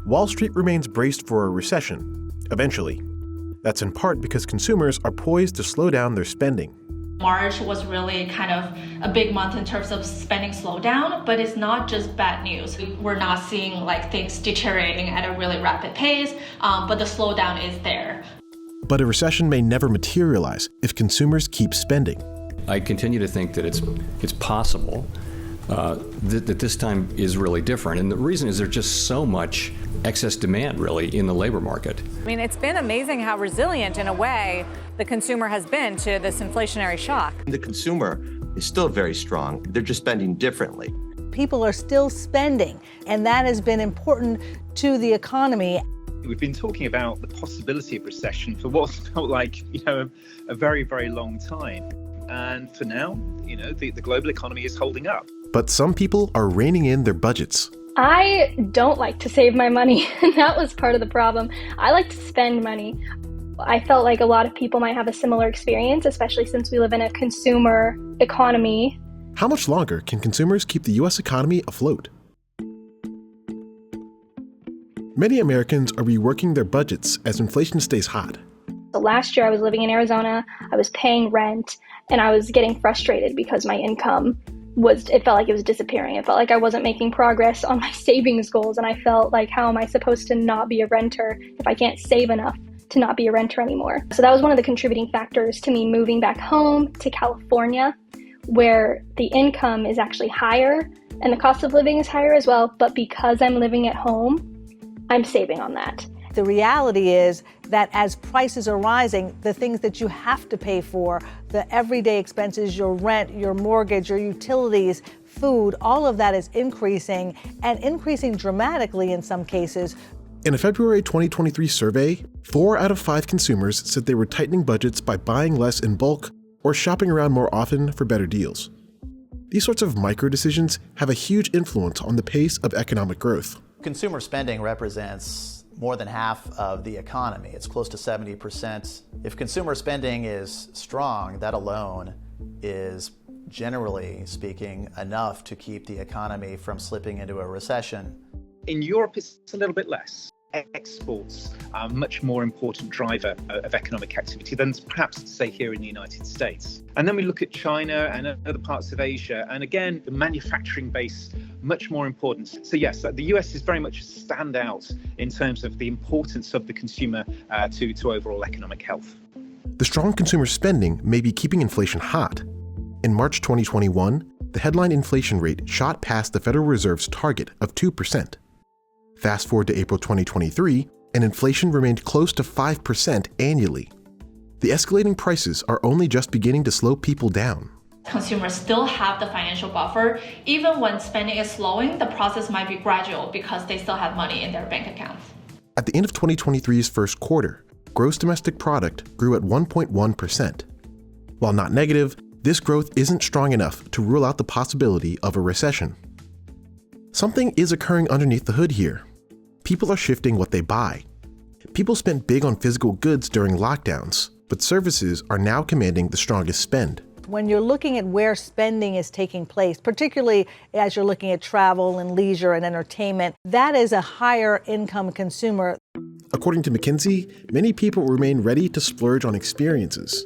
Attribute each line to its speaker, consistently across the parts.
Speaker 1: Wall Street remains braced for a recession, eventually. That's in part because consumers are poised to slow down their spending.
Speaker 2: March was really kind of a big month in terms of spending slowdown, but it's not just bad news. We're not seeing things deteriorating at a really rapid pace, but the slowdown is there.
Speaker 1: But a recession may never materialize if consumers keep spending.
Speaker 3: I continue to think that it's possible that this time is really different. And the reason is there's just so much excess demand, really, in the labor market.
Speaker 4: I mean, it's been amazing how resilient, in a way, the consumer has been to this inflationary shock.
Speaker 5: The consumer is still very strong. They're just spending differently.
Speaker 6: People are still spending, and that has been important to the economy.
Speaker 7: We've been talking about the possibility of recession for what felt like, a very, very long time. And for now, the global economy is holding up.
Speaker 1: But some people are reining in their budgets.
Speaker 8: I don't like to save my money, and that was part of the problem. I like to spend money. I felt like a lot of people might have a similar experience, especially since we live in a consumer economy.
Speaker 1: How much longer can consumers keep the U.S. economy afloat? Many Americans are reworking their budgets as inflation stays hot.
Speaker 8: So last year I was living in Arizona, I was paying rent, and I was getting frustrated because my income it felt like it was disappearing. It felt like I wasn't making progress on my savings goals, and I felt like, how am I supposed to not be a renter if I can't save enough to not be a renter anymore? So that was one of the contributing factors to me moving back home to California, where the income is actually higher and the cost of living is higher as well. But because I'm living at home, I'm saving on that.
Speaker 6: The reality is that as prices are rising, the things that you have to pay for, the everyday expenses, your rent, your mortgage, your utilities, food, all of that is increasing, and increasing dramatically in some cases.
Speaker 1: In a February 2023 survey, 4 out of 5 consumers said they were tightening budgets by buying less in bulk or shopping around more often for better deals. These sorts of micro decisions have a huge influence on the pace of economic growth.
Speaker 9: Consumer spending represents more than half of the economy. It's close to 70%. If consumer spending is strong, that alone is, generally speaking, enough to keep the economy from slipping into a recession.
Speaker 7: In Europe, it's a little bit less. Exports are a much more important driver of economic activity than perhaps, say, here in the United States. And then we look at China and other parts of Asia, and again, the manufacturing base, much more important. So yes, the US is very much a standout in terms of the importance of the consumer to overall economic health.
Speaker 1: The strong consumer spending may be keeping inflation hot. In March 2021, the headline inflation rate shot past the Federal Reserve's target of 2%. Fast forward to April 2023, and inflation remained close to 5% annually. The escalating prices are only just beginning to slow people down.
Speaker 2: Consumers still have the financial buffer. Even when spending is slowing, the process might be gradual because they still have money in their bank accounts.
Speaker 1: At the end of 2023's first quarter, gross domestic product grew at 1.1%. While not negative, this growth isn't strong enough to rule out the possibility of a recession. Something is occurring underneath the hood here. People are shifting what they buy. People spent big on physical goods during lockdowns, but services are now commanding the strongest spend.
Speaker 6: When you're looking at where spending is taking place, particularly as you're looking at travel and leisure and entertainment, that is a higher income consumer.
Speaker 1: According to McKinsey, many people remain ready to splurge on experiences.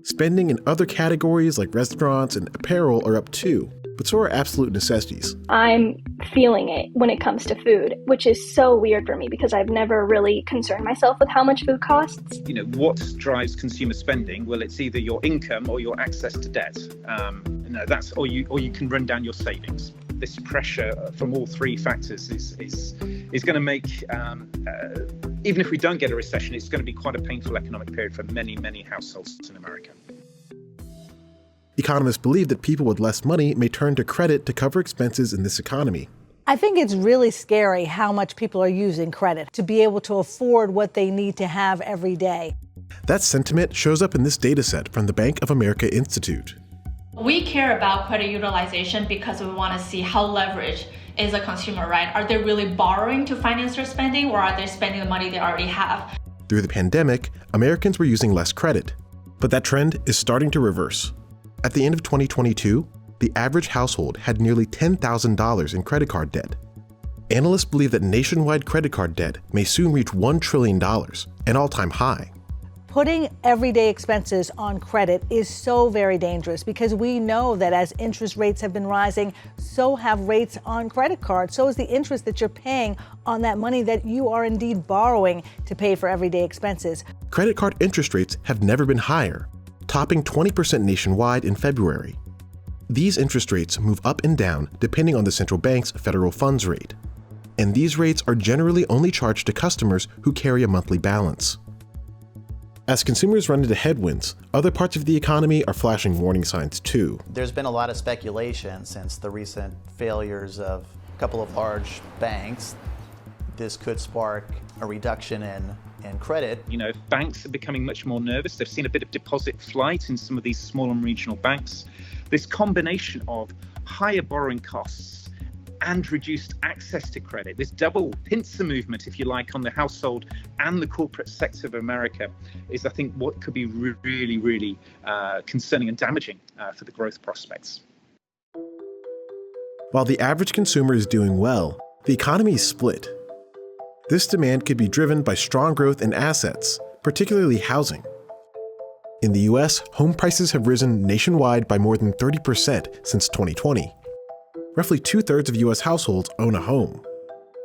Speaker 1: Spending in other categories like restaurants and apparel are up too, but so are absolute necessities.
Speaker 8: I'm feeling it when it comes to food, which is so weird for me because I've never really concerned myself with how much food costs.
Speaker 7: What drives consumer spending? Well, it's either your income or your access to debt. Or you can run down your savings. This pressure from all three factors is going to make, even if we don't get a recession, it's going to be quite a painful economic period for many, many households in America.
Speaker 1: Economists believe that people with less money may turn to credit to cover expenses in this economy.
Speaker 6: I think it's really scary how much people are using credit to be able to afford what they need to have every day.
Speaker 1: That sentiment shows up in this data set from the Bank of America Institute.
Speaker 2: We care about credit utilization because we want to see how leveraged is a consumer, right? Are they really borrowing to finance their spending, or are they spending the money they already have?
Speaker 1: Through the pandemic, Americans were using less credit, but that trend is starting to reverse. At the end of 2022, the average household had nearly $10,000 in credit card debt. Analysts believe that nationwide credit card debt may soon reach $1 trillion, an all-time high.
Speaker 6: Putting everyday expenses on credit is so very dangerous because we know that as interest rates have been rising, so have rates on credit cards. So is the interest that you're paying on that money that you are indeed borrowing to pay for everyday expenses.
Speaker 1: Credit card interest rates have never been higher, topping 20% nationwide in February. These interest rates move up and down depending on the central bank's federal funds rate. And these rates are generally only charged to customers who carry a monthly balance. As consumers run into headwinds, other parts of the economy are flashing warning signs too.
Speaker 9: There's been a lot of speculation since the recent failures of a couple of large banks. This could spark a reduction in credit.
Speaker 7: You know, banks are becoming much more nervous. They've seen a bit of deposit flight in some of these small and regional banks. This combination of higher borrowing costs and reduced access to credit, this double pincer movement, if you like, on the household and the corporate sector of America is, I think, what could be really, really concerning and damaging for the growth prospects.
Speaker 1: While the average consumer is doing well, the economy is split. This demand could be driven by strong growth in assets, particularly housing. In the US, home prices have risen nationwide by more than 30% since 2020. Roughly 2/3 of US households own a home.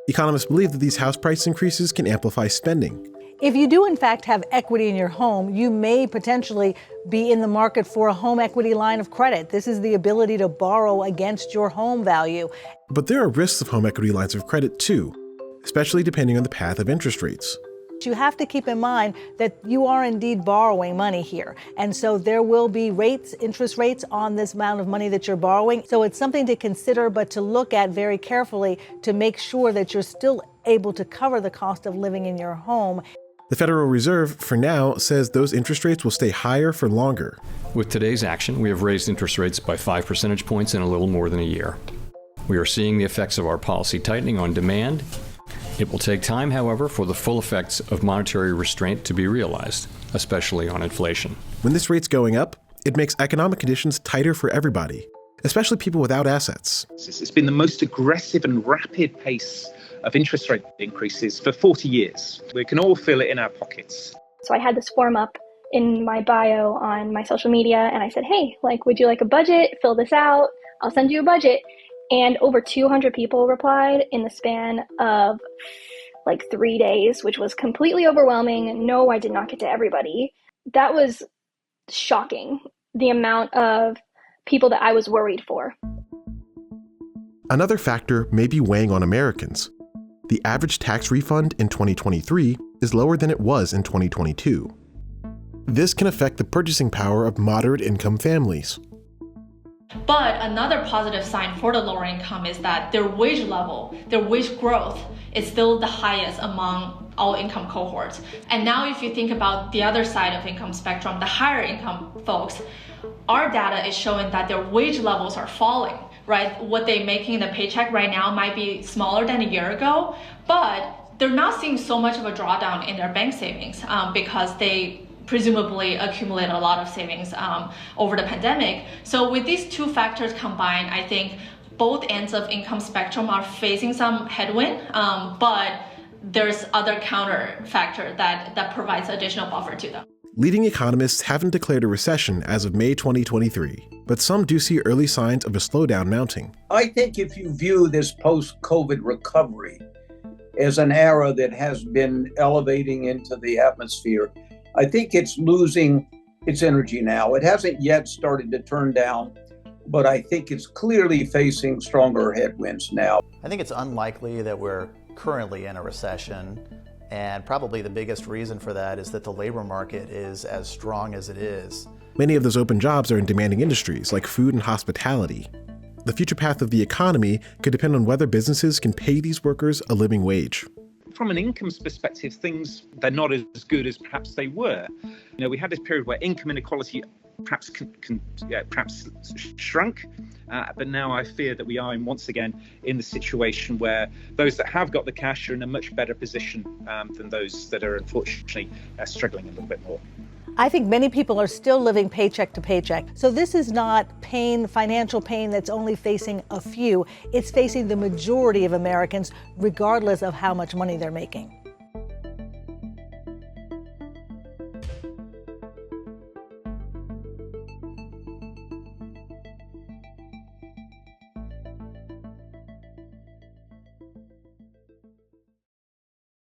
Speaker 1: Economists believe that these house price increases can amplify spending.
Speaker 6: If you do in fact have equity in your home, you may potentially be in the market for a home equity line of credit. This is the ability to borrow against your home value.
Speaker 1: But there are risks of home equity lines of credit too, especially depending on the path of interest rates.
Speaker 6: You have to keep in mind that you are indeed borrowing money here. And so there will be interest rates on this amount of money that you're borrowing. So it's something to consider, but to look at very carefully to make sure that you're still able to cover the cost of living in your home.
Speaker 1: The Federal Reserve, for now, says those interest rates will stay higher for longer.
Speaker 3: With today's action, we have raised interest rates by 5 percentage points in a little more than a year. We are seeing the effects of our policy tightening on demand. It will take time, however, for the full effects of monetary restraint to be realized, especially on inflation.
Speaker 1: When this rate's going up, it makes economic conditions tighter for everybody, especially people without assets.
Speaker 7: It's been the most aggressive and rapid pace of interest rate increases for 40 years. We can all feel it in our pockets.
Speaker 8: So I had this form up in my bio on my social media, and I said, hey, would you like a budget? Fill this out. I'll send you a budget. And over 200 people replied in the span of 3 days, which was completely overwhelming. No, I did not get to everybody. That was shocking, the amount of people that I was worried for.
Speaker 1: Another factor may be weighing on Americans. The average tax refund in 2023 is lower than it was in 2022. This can affect the purchasing power of moderate income families.
Speaker 2: But another positive sign for the lower income is that their wage level, their wage growth is still the highest among all income cohorts. And now if you think about the other side of income spectrum, the higher income folks, our data is showing that their wage levels are falling, right? What they're making in the paycheck right now might be smaller than a year ago, but they're not seeing so much of a drawdown in their bank savings because they presumably accumulate a lot of savings over the pandemic. So with these two factors combined, I think both ends of income spectrum are facing some headwind, but there's other counter factor that provides additional buffer to them.
Speaker 1: Leading economists haven't declared a recession as of May 2023, but some do see early signs of a slowdown mounting.
Speaker 10: I think if you view this post-COVID recovery as an era that has been elevating into the atmosphere, I think it's losing its energy now. It hasn't yet started to turn down, but I think it's clearly facing stronger headwinds now.
Speaker 9: I think it's unlikely that we're currently in a recession, and probably the biggest reason for that is that the labor market is as strong as it is.
Speaker 1: Many of those open jobs are in demanding industries like food and hospitality. The future path of the economy could depend on whether businesses can pay these workers a living wage.
Speaker 7: From an incomes perspective, they're not as good as perhaps they were. We had this period where income inequality perhaps shrunk, but now I fear that we are once again in the situation where those that have got the cash are in a much better position than those that are unfortunately struggling a little bit more.
Speaker 6: I think many people are still living paycheck to paycheck. So this is not pain, financial pain that's only facing a few. It's facing the majority of Americans, regardless of how much money they're making.